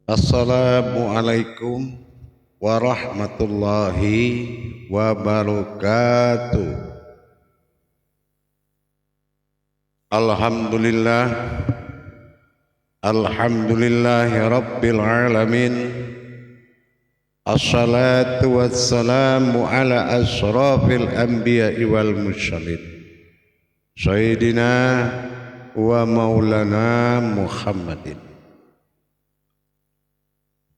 Assalamualaikum warahmatullahi wabarakatuh. Alhamdulillah, alhamdulillahi rabbil alamin. Assalatu wassalamu ala asrafil anbiya'i wal mursalin Sayyidina wa maulana Muhammadin.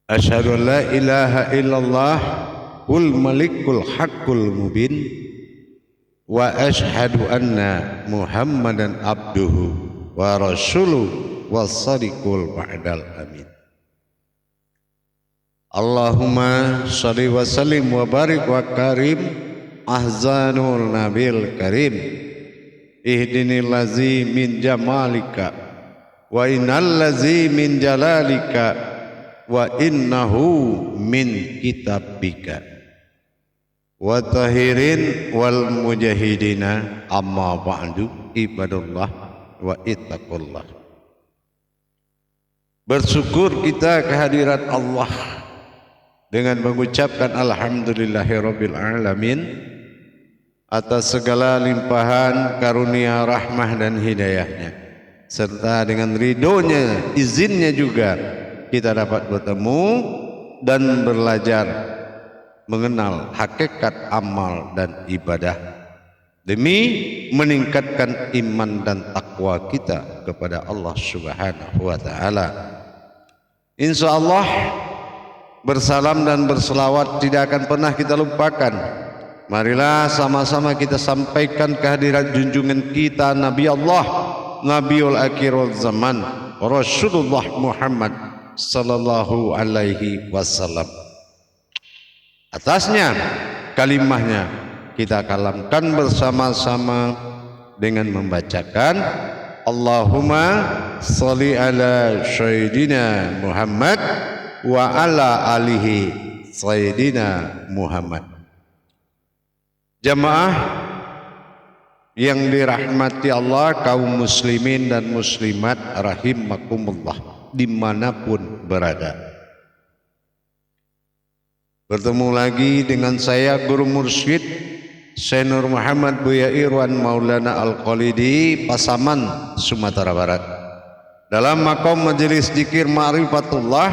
Asyhadu an la ilaha illallah wal malikul haqqul mubin wa asyhadu anna Muhammadan abduhu wa rasuluhu was-sadiqul wa'dal amin. Allahumma shalli wa sallim wa barik wa karim ahzanul nabil karim ihdinil lazi min jamalika wa innal lazi min jalalika wa innahu min kitabika wa tahirin wal mujahidina amma ba'du ibadallah wa ittaqullah. Bersyukur kita kehadirat Allah dengan mengucapkan alhamdulillahirabbil alamin atas segala limpahan karunia rahmah dan hidayahnya, serta dengan ridhonya izinnya juga kita dapat bertemu dan belajar mengenal hakikat amal dan ibadah demi meningkatkan iman dan takwa kita kepada Allah Subhanahu wa taala. Insyaallah bersalam dan berselawat tidak akan pernah kita lupakan. Marilah sama-sama kita sampaikan kehadiran junjungan kita Nabi Allah, Nabiul Akhirul Zaman, Rasulullah Muhammad sallallahu alaihi wasallam. Atasnya kalimahnya kita kalamkan bersama-sama dengan membacakan Allahumma sholli ala sayyidina Muhammad wa ala alihi sayyidina Muhammad. Jamaah yang dirahmati Allah, kaum muslimin dan muslimat rahimakumullah dimanapun berada. Bertemu lagi dengan saya Guru Mursyid Syekh Nur Muhammad Buya Irwan Maulana Al-Khalidi, Pasaman, Sumatera Barat, dalam maqam majelis dzikir Ma'rifatullah,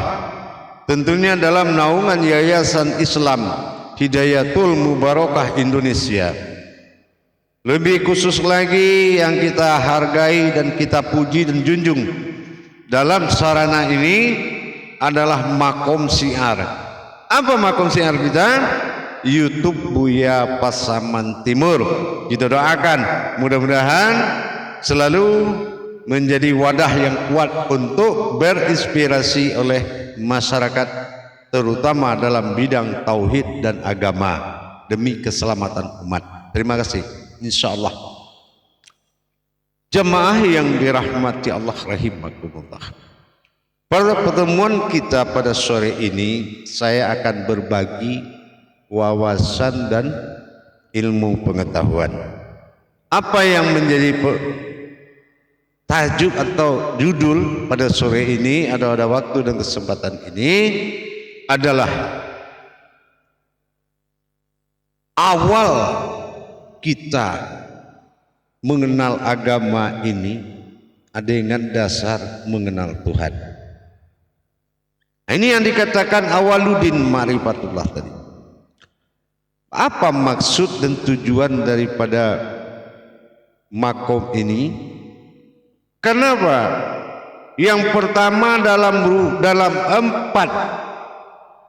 tentunya dalam naungan Yayasan Islam Hidayatul Mubarakah Indonesia. Lebih khusus lagi yang kita hargai dan kita puji dan junjung dalam sarana ini adalah makom siar. Apa makom siar kita? YouTube Buya Pasaman Timur. Kita doakan mudah-mudahan selalu menjadi wadah yang kuat untuk berinspirasi oleh masyarakat, terutama dalam bidang tauhid dan agama demi keselamatan umat. Terima kasih. Insyaallah. Jemaah yang dirahmati Allah rahimakumullah. Pada pertemuan kita pada sore ini saya akan berbagi wawasan dan ilmu pengetahuan. Apa yang menjadi tajuk atau judul pada sore ini ada waktu dan kesempatan ini adalah awal kita mengenal agama ini ada dengan dasar mengenal Tuhan. Nah, ini yang dikatakan awaludin ma'rifatullah tadi. Apa maksud dan tujuan daripada makom ini? Kenapa? Yang pertama dalam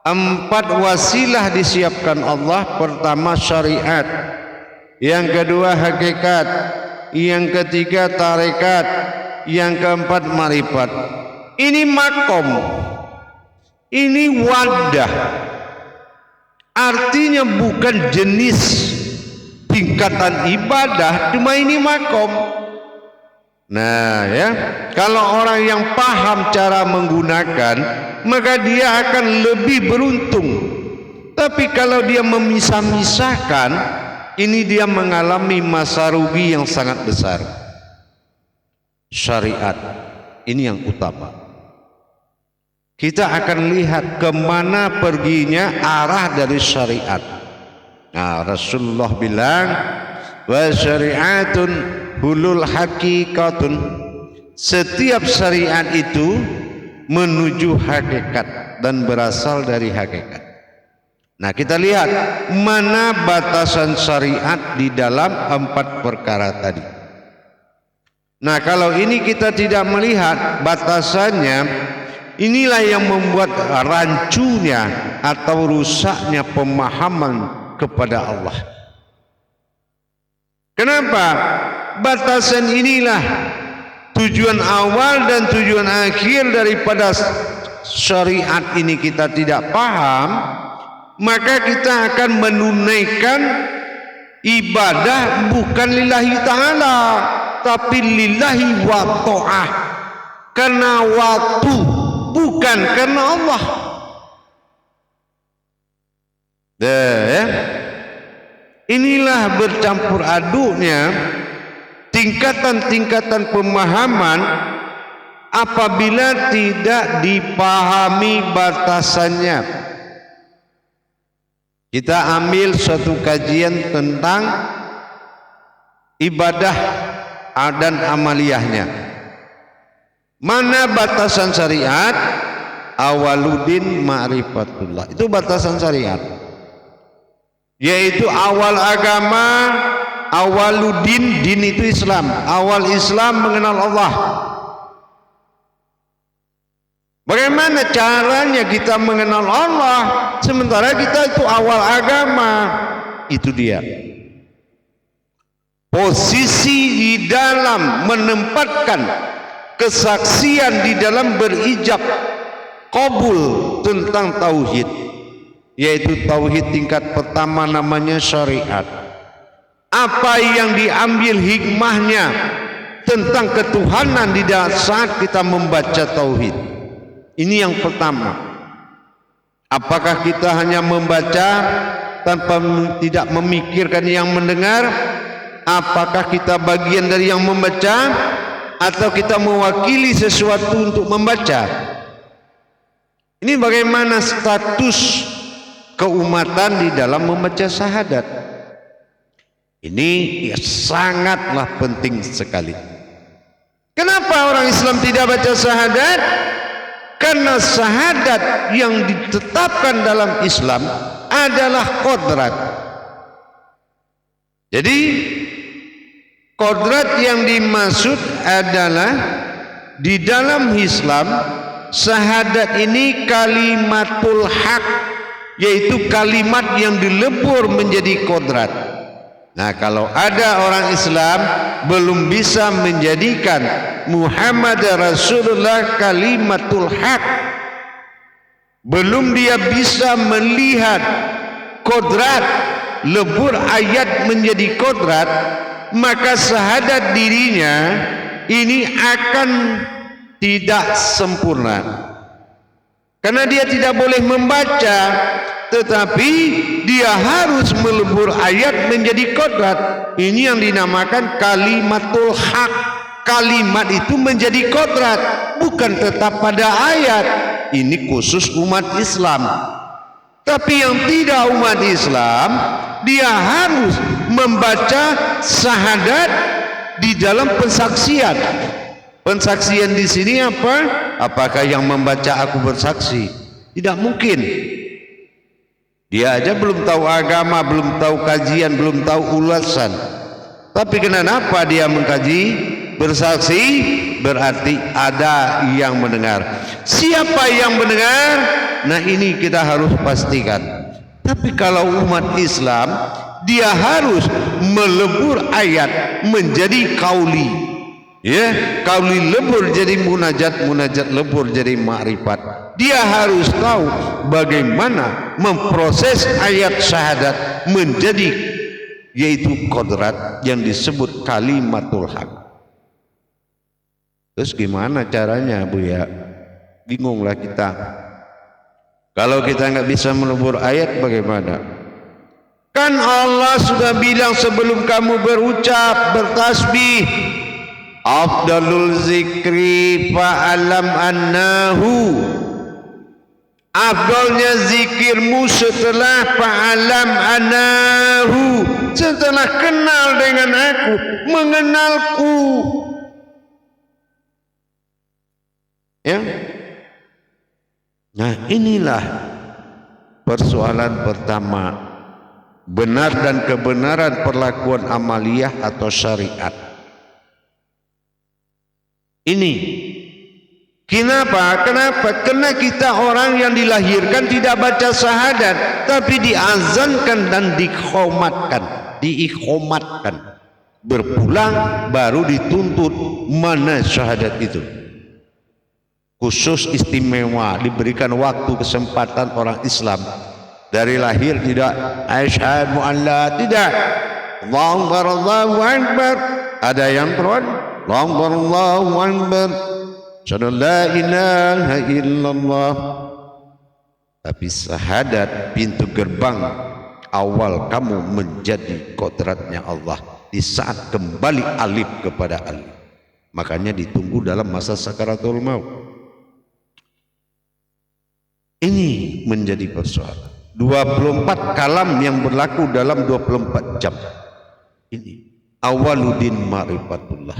empat wasilah disiapkan Allah. Pertama syariat, yang kedua hakikat, yang ketiga tarekat, yang keempat marifat. Ini makom, ini wadah, artinya bukan jenis tingkatan ibadah, cuma ini makom. Nah ya, kalau orang yang paham cara menggunakan, maka dia akan lebih beruntung. Tapi kalau dia memisah-misahkan, ini dia mengalami masa rugi yang sangat besar. Syariat ini yang utama. kita akan lihat kemana perginya arah dari syariat. Nah, Rasulullah bilang, wa syariatun hulul hakikatun. Setiap syariat itu menuju hakikat dan berasal dari hakikat. Nah, kita lihat mana batasan syariat di dalam 4 perkara tadi. Nah, kalau ini kita tidak melihat batasannya, inilah yang membuat rancunya atau rusaknya pemahaman kepada Allah. Kenapa? Batasan inilah tujuan awal dan tujuan akhir daripada syariat ini kita tidak paham, maka kita akan menunaikan ibadah bukan lillahi ta'ala, tapi lillahi wa ta'ah, karena waktu, bukan karena Allah. Ya. Inilah bercampur aduknya tingkatan-tingkatan pemahaman apabila tidak dipahami batasannya. Kita ambil suatu kajian tentang ibadah dan amaliyahnya. Mana batasan syariat? Awaludin ma'rifatullah. Itu batasan syariat. Yaitu awal agama, awaludin, din itu Islam. Awal Islam mengenal Allah. Bagaimana caranya kita mengenal Allah sementara kita itu awal agama? Itu dia. Posisi di dalam menempatkan kesaksian di dalam berijab qabul tentang tauhid, yaitu tauhid tingkat pertama namanya syariat. Apa yang diambil hikmahnya tentang ketuhanan di saat kita membaca tauhid. Ini yang pertama. Apakah kita hanya membaca tanpa tidak memikirkan yang mendengar? Apakah kita bagian dari yang membaca atau kita mewakili sesuatu untuk membaca? Ini bagaimana status keumatan di dalam membaca syahadat? Ini sangatlah penting sekali. Kenapa orang Islam tidak baca syahadat? Karena syahadat yang ditetapkan dalam Islam adalah kodrat. Jadi kodrat yang dimaksud adalah di dalam Islam syahadat ini kalimatul haq, yaitu kalimat yang dilebur menjadi kodrat. Nah, kalau ada orang Islam belum bisa menjadikan Muhammad Rasulullah kalimatul haq, belum dia bisa melihat kodrat, lebur ayat menjadi kodrat, maka syahadat dirinya ini akan tidak sempurna. Karena dia tidak boleh membaca, tetapi dia harus melebur ayat menjadi kodrat. Ini yang dinamakan kalimatul haq. Kalimat itu menjadi kodrat, bukan tetap pada ayat. Ini khusus umat Islam. Tapi yang tidak umat Islam, dia harus membaca syahadat di dalam pensaksian. Pensaksian di sini apa? Apakah yang membaca aku bersaksi? Tidak mungkin. Dia aja belum tahu agama, belum tahu kajian, belum tahu ulasan. Tapi kenapa dia mengkaji? Bersaksi berarti ada yang mendengar. Siapa yang mendengar? Nah, ini kita harus pastikan. Tapi kalau umat Islam, dia harus melebur ayat menjadi kauli. Ya, kauli lebur jadi munajat, munajat lebur jadi ma'rifat. Dia harus tahu bagaimana memproses ayat syahadat menjadi, yaitu kodrat yang disebut kalimatul haq. Terus gimana caranya, Bu ya? Bingunglah kita. Kalau kita nggak bisa melebur ayat, bagaimana? Kan Allah sudah bilang sebelum kamu berucap, bertasbih, afdalul zikri fa'alam annahu Afdalnya zikirmu setelah fa'alam anahu, setelah kenal dengan aku, mengenalku. Ya. Nah, inilah persoalan pertama, benar dan kebenaran perlakuan amaliyah atau syariat. Ini kenapa? Karena kita orang yang dilahirkan tidak baca syahadat, tapi diazankan dan diikhomatkan. Berpulang baru dituntut mana syahadat itu. Khusus istimewa, diberikan waktu kesempatan orang Islam dari lahir tidak asyhadu an la, tidak Allahu akbar, ada yang perwan Allahu akbar, asyhadu la ilaha illallah. Tapi syahadat pintu gerbang awal kamu menjadi kodratnya Allah di saat kembali alif kepada alif. Makanya ditunggu dalam masa sakaratul maut. Ini menjadi persoalan. 24 kalam yang berlaku dalam 24 jam. Ini awaluddin ma'rifatullah.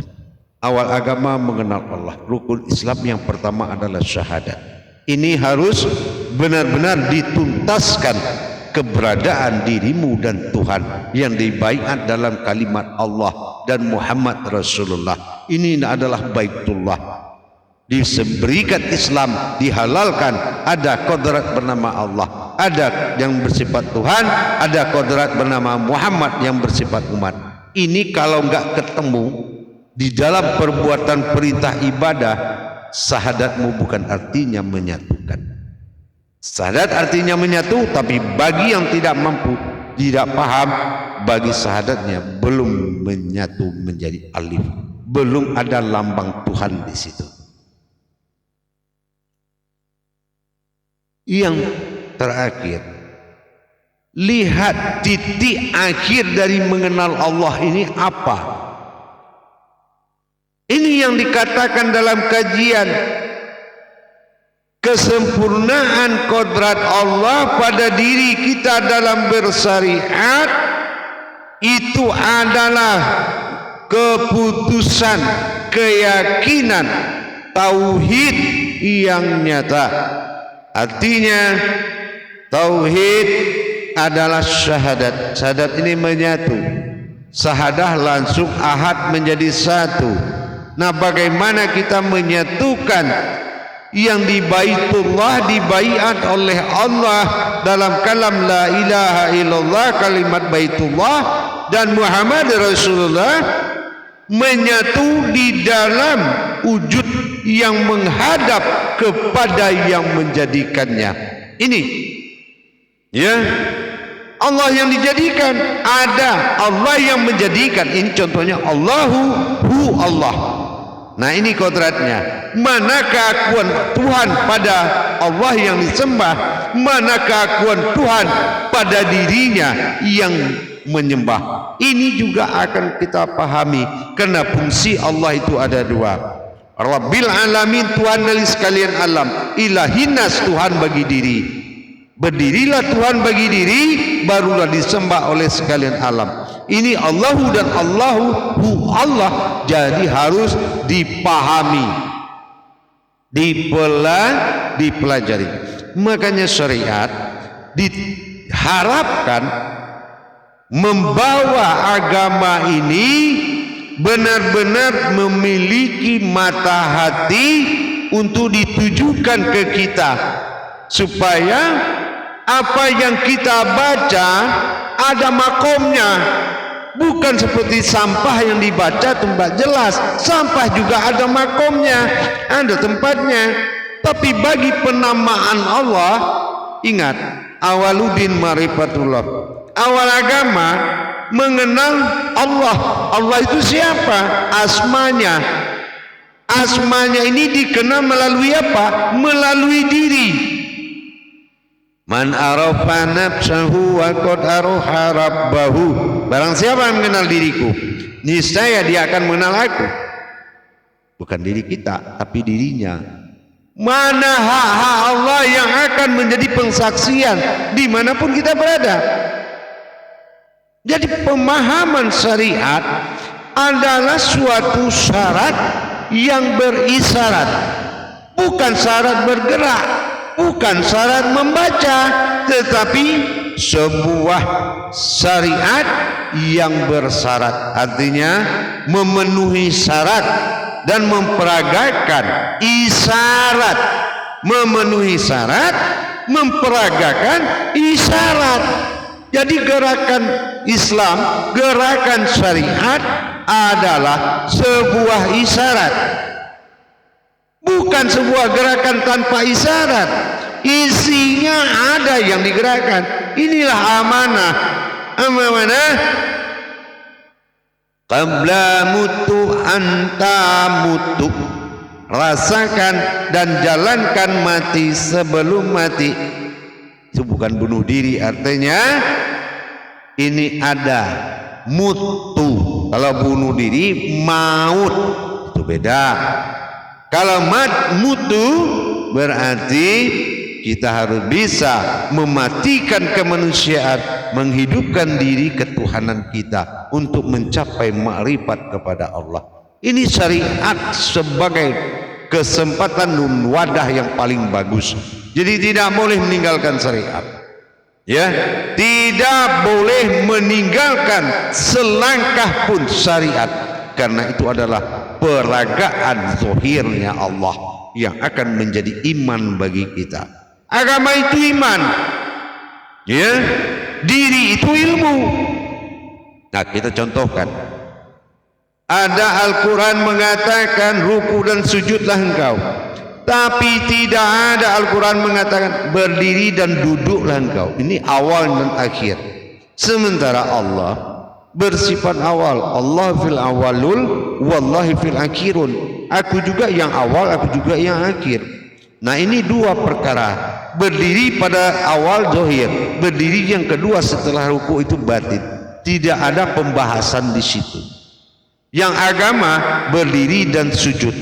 Awal agama mengenal Allah. Rukun Islam yang pertama adalah syahadat. Ini harus benar-benar dituntaskan keberadaan dirimu dan Tuhan yang dibaiat dalam kalimat Allah dan Muhammad Rasulullah. Ini adalah Baitullah. Diberikan Islam, dihalalkan, ada kodrat bernama Allah, ada yang bersifat Tuhan, ada kodrat bernama Muhammad yang bersifat umat. Ini kalau enggak ketemu di dalam perbuatan perintah ibadah, syahadatmu bukan artinya menyatukan. Syahadat artinya menyatu, tapi bagi yang tidak mampu, tidak paham, bagi syahadatnya belum menyatu menjadi alif, belum ada lambang Tuhan di situ. Yang terakhir, lihat titik akhir dari mengenal Allah ini apa. Ini yang dikatakan dalam kajian, kesempurnaan kodrat Allah pada diri kita dalam bersyariat itu adalah keputusan, keyakinan, tauhid yang nyata. Artinya tauhid adalah syahadat. Syahadat ini menyatu. Syahadah langsung ahad menjadi satu. Nah, bagaimana kita menyatukan yang di Baitullah dibaiat oleh Allah dalam kalam la ilaha illallah, kalimat Baitullah, dan Muhammad Rasulullah menyatu di dalam wujud yang menghadap kepada yang menjadikannya. Ini ya, Allah yang dijadikan, ada Allah yang menjadikan. Ini contohnya Allahu hu Allah. Nah, ini kodratnya. Mana keakuan Tuhan pada Allah yang disembah, mana keakuan Tuhan pada dirinya yang menyembah. Ini juga akan kita pahami, karena fungsi Allah itu ada dua. Rabbil alamin, Tuhan dari sekalian alam. Ilahinas, Tuhan bagi diri. Berdirilah Tuhan bagi diri, barulah disembah oleh sekalian alam. Ini Allahu dan Allahu hu Allah. Jadi harus dipahami, dipelajari. Makanya syariat diharapkan membawa agama ini benar-benar memiliki mata hati untuk ditujukan ke kita, supaya apa yang kita baca ada makomnya, bukan seperti sampah yang dibaca tempat jelas. Sampah juga ada makomnya, ada tempatnya. Tapi bagi penamaan Allah, ingat, awaluddin ma'rifatullah, awal agama mengenal Allah. Allah itu siapa? Asmanya. Asmanya ini dikenal melalui apa? Melalui diri. Man arafa nafsahu wa qad arafa rabbahu. Barang siapa yang mengenal diriku, niscaya dia akan mengenal aku. Bukan diri kita, tapi dirinya. Mana hak-hak Allah yang akan akan menjadi pengsaksian dimanapun kita berada. Jadi pemahaman syariat adalah suatu syarat yang berisyarat, bukan syarat bergerak, bukan syarat membaca, tetapi sebuah syariat yang bersyarat, artinya memenuhi syarat dan memperagakan isyarat, memenuhi syarat, memperagakan isyarat. Jadi gerakan Islam, gerakan syariat adalah sebuah isyarat, bukan sebuah gerakan tanpa isyarat. Isinya ada yang digerakkan. Inilah amanah. Amanah qabla mutu anta mutu, rasakan dan jalankan mati sebelum mati. Itu bukan bunuh diri, artinya ini ada mutu. Kalau bunuh diri maut, itu beda. Kalau mutu berarti kita harus bisa mematikan kemanusiaan, menghidupkan diri ketuhanan kita untuk mencapai makrifat kepada Allah. Ini syariat sebagai kesempatan dan wadah yang paling bagus. Jadi tidak boleh meninggalkan syariat. Ya, tidak boleh meninggalkan selangkah pun syariat, karena itu adalah peragaan zahirnya Allah yang akan menjadi iman bagi kita. Agama itu iman, ya, diri itu ilmu. Nah, kita contohkan, ada Al-Quran mengatakan ruku dan sujudlah engkau, tapi tidak ada Al-Quran mengatakan berdiri dan duduklah engkau. Ini awal dan akhir. Sementara Allah bersifat awal. Allah fil awalul, wallahi fil akhirun. Aku juga yang awal, aku juga yang akhir. Nah, ini dua perkara. Berdiri pada awal zahir, berdiri yang kedua setelah ruku itu batin. Tidak ada pembahasan di situ. Yang agama berdiri dan sujud.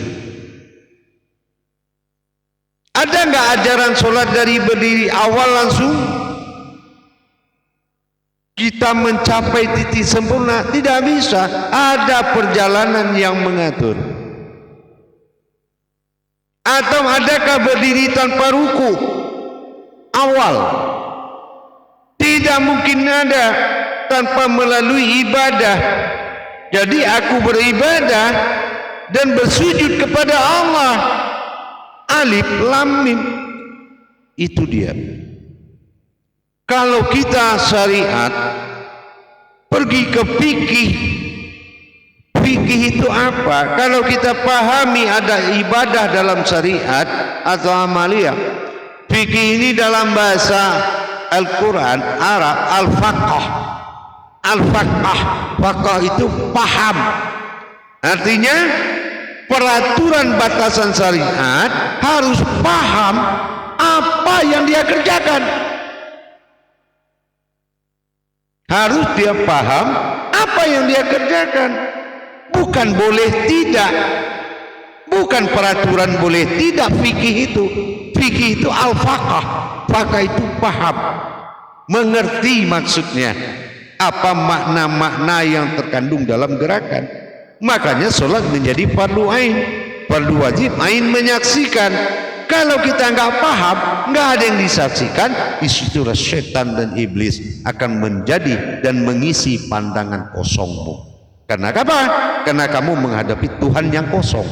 Ada nggak ajaran sholat dari berdiri awal langsung kita mencapai titik sempurna? Tidak bisa. Ada perjalanan yang mengatur. Atau adakah berdiri tanpa ruku awal? Tidak mungkin ada tanpa melalui ibadah. Jadi aku beribadah dan bersujud kepada Allah. Alif lam mim, itu dia. Kalau kita syariat pergi ke fikih, fikih itu apa? Kalau kita pahami ada ibadah dalam syariat atau amaliyah. Fikih ini dalam bahasa Al-Quran Arab al-faqah. Al-faqah, faqah itu paham. Artinya peraturan batasan syariat harus paham apa yang dia kerjakan. Harus dia paham apa yang dia kerjakan. Bukan boleh tidak, bukan peraturan boleh tidak. Fikih itu al-faqah. Faqah itu paham, mengerti maksudnya, apa makna-makna yang terkandung dalam gerakan. Makanya sholat menjadi fardu ain, fardu wajib ain menyaksikan. Kalau kita nggak paham, nggak ada yang disaksikan, disitulah setan dan iblis akan menjadi dan mengisi pandangan kosongmu. Karena apa? Karena kamu menghadapi Tuhan yang kosong.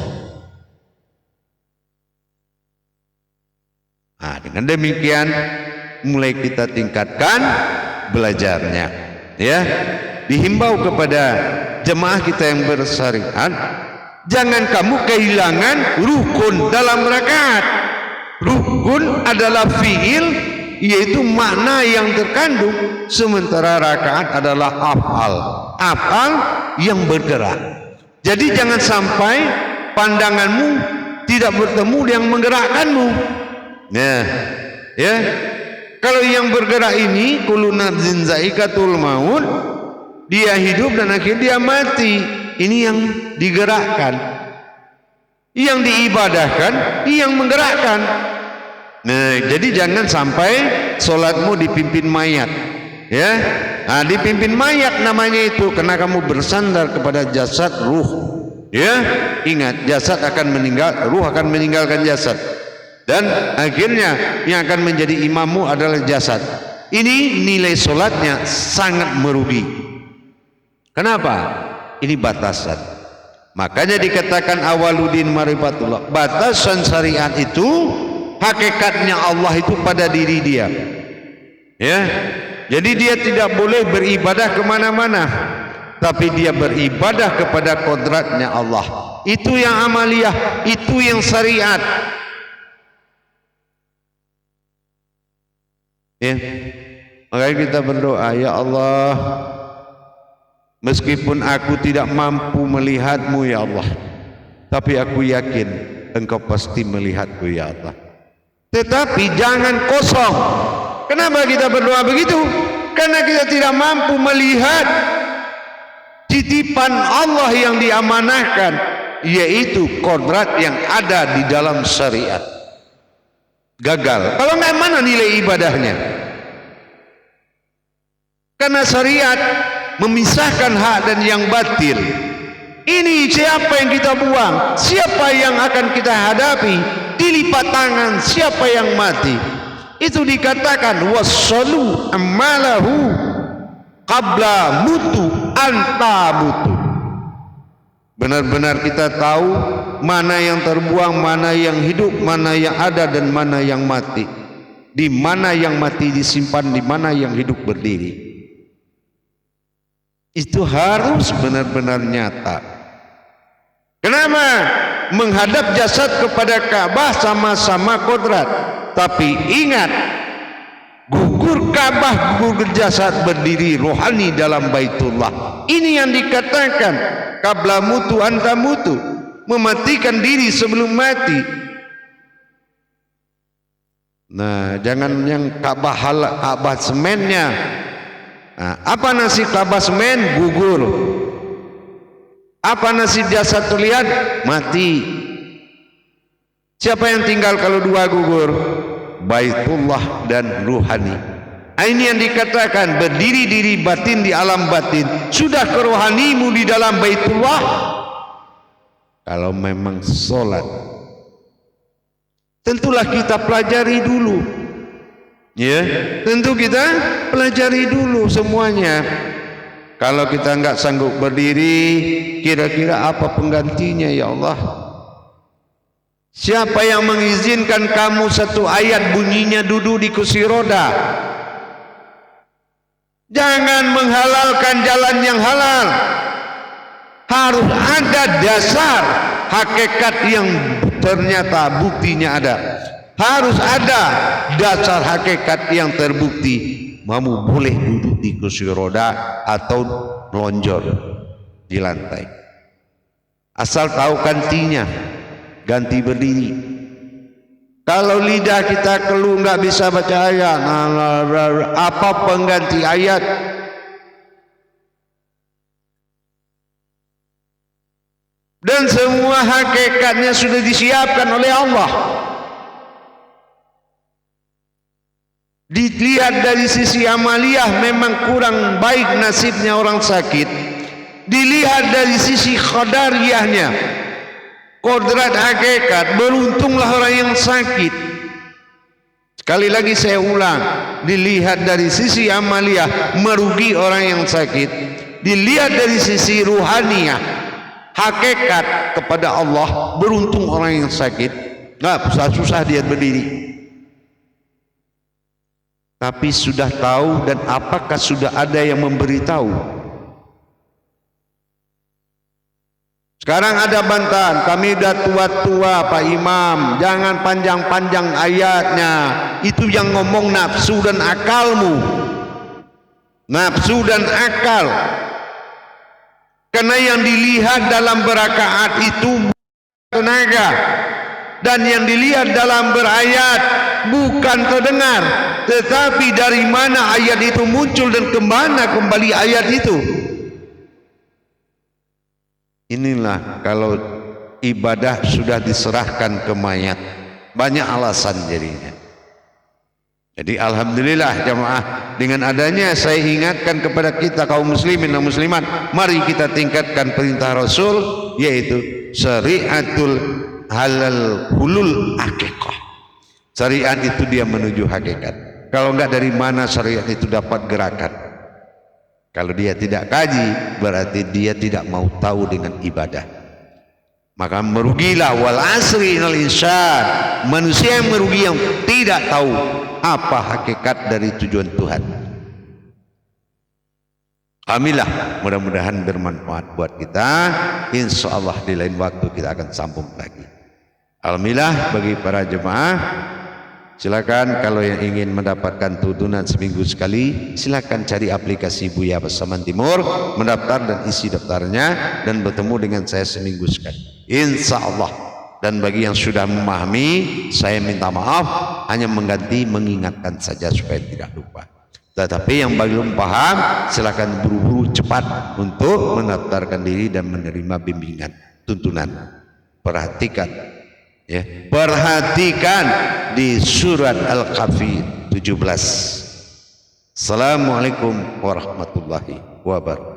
Nah, dengan demikian mulai kita tingkatkan belajarnya, ya. Dihimbau kepada jemaah kita yang bersyariat, jangan kamu kehilangan rukun dalam rakaat. Rukun adalah fiil, yaitu makna yang terkandung, sementara rakaat adalah af'al, af'al yang bergerak. Jadi jangan sampai pandanganmu tidak bertemu yang menggerakkanmu. Nah, ya, kalau yang bergerak ini kullu nafsin za'iqatul maut, dia hidup dan akhirnya dia mati. Ini yang digerakkan, yang diibadahkan, yang menggerakkan. Nah, jadi jangan sampai sholatmu dipimpin mayat, ya. Nah, dipimpin mayat namanya itu karena kamu bersandar kepada jasad ruh, ya. Ingat, jasad akan meninggal, ruh akan meninggalkan jasad, dan akhirnya yang akan menjadi imammu adalah jasad. Ini nilai sholatnya sangat merugi. Kenapa? Ini batasan. Makanya dikatakan awaludin marifatullah. Batasan syariat itu hakikatnya Allah itu pada diri dia, ya. Jadi dia tidak boleh beribadah kemana-mana, tapi dia beribadah kepada kodratnya Allah. Itu yang amaliyah, itu yang syariat, ya. Makanya kita berdoa, ya Allah, meskipun aku tidak mampu melihatmu ya Allah, tapi aku yakin Engkau pasti melihatku ya Allah. Tetapi jangan kosong. Kenapa kita berdoa begitu? Karena kita tidak mampu melihat titipan Allah yang diamanahkan, yaitu kodrat yang ada di dalam syariat. Gagal. Kalau nggak, mana nilai ibadahnya? Karena syariat memisahkan hak dan yang batil. Ini siapa yang kita buang, siapa yang akan kita hadapi, dilipat tangan siapa yang mati. Itu dikatakan wassalu amalahu qabla mutu anta mutu. Benar-benar kita tahu mana yang terbuang, mana yang hidup, mana yang ada dan mana yang mati. Di mana yang mati disimpan, di mana yang hidup berdiri. Itu harus benar-benar nyata. Kenapa? Menghadap jasad kepada Ka'bah sama-sama kodrat. Tapi ingat, gugur Ka'bah, gugur jasad, berdiri rohani dalam Baitullah. Ini yang dikatakan qabla mutu anta mutu, mematikan diri sebelum mati. Nah, jangan yang Ka'bah semennya. Nah, apa nasib Ka'bah semen? Gugur. Apa nasib jasad terlihat? Mati. Siapa yang tinggal kalau dua gugur? Baitullah dan ruhani. Ini yang dikatakan berdiri diri batin di alam batin. Sudah ke rohanimu di dalam Baitullah. Kalau memang sholat, tentulah kita pelajari dulu, ya. Tentu kita pelajari dulu semuanya. Kalau kita nggak sanggup berdiri, kira-kira apa penggantinya ya Allah? Siapa yang mengizinkan kamu satu ayat bunyinya duduk di kursi roda? Jangan menghalalkan jalan yang halal. Harus ada dasar hakikat yang ternyata buktinya ada. Harus ada dasar hakikat yang terbukti. Kamu boleh duduk di kursi roda atau melonjor di lantai. Asal tahu gantinya, ganti berdiri. Kalau lidah kita keluh nggak bisa baca ayat, apa pengganti ayat? Dan semua hakikatnya sudah disiapkan oleh Allah. Dilihat dari sisi amaliyah memang kurang baik nasibnya orang sakit. Dilihat dari sisi qadariyahnya, kodrat hakikat, beruntunglah orang yang sakit. Sekali lagi saya ulang, dilihat dari sisi amaliyah merugi orang yang sakit. Dilihat dari sisi ruhaniyah, hakikat kepada Allah, beruntung orang yang sakit. Nggak susah-susah dia berdiri. Tapi sudah tahu, dan apakah sudah ada yang memberitahu? Sekarang ada bantahan, kami udah tua-tua Pak Imam, jangan panjang-panjang ayatnya. Itu yang ngomong nafsu dan akalmu. Nafsu dan akal. Karena yang dilihat dalam berakaat itu tenaga, dan yang dilihat dalam berayat bukan terdengar, tetapi dari mana ayat itu muncul dan kemana kembali ayat itu. Inilah kalau ibadah sudah diserahkan ke mayat, banyak alasan jadinya. Jadi alhamdulillah jamaah, dengan adanya saya ingatkan kepada kita kaum muslimin dan muslimat, mari kita tingkatkan perintah Rasul, yaitu syariatul halal hulul akikah. Syariat itu dia menuju hakikat. Kalau enggak, dari mana syariat itu dapat gerakan? Kalau dia tidak kaji, berarti dia tidak mau tahu dengan ibadah. Maka merugilah, wal asri innal insan, manusia yang merugi yang tidak tahu apa hakikat dari tujuan Tuhan. Alhamdulillah, mudah-mudahan bermanfaat buat kita. Insya Allah di lain waktu kita akan sambung lagi. Alhamdulillah, bagi para jemaah, silakan kalau yang ingin mendapatkan tuntunan seminggu sekali, silakan cari aplikasi Buya Pasaman Timur, mendaftar dan isi daftarnya, dan bertemu dengan saya seminggu sekali. Insya Allah. Dan bagi yang sudah memahami, saya minta maaf, hanya mengganti mengingatkan saja supaya tidak lupa. Tetapi yang belum paham, silakan buru-buru cepat untuk mendaftarkan diri dan menerima bimbingan tuntunan. Perhatikan, ya, perhatikan di surat Al-Kahfi 17. Assalamualaikum warahmatullahi wabarakatuh.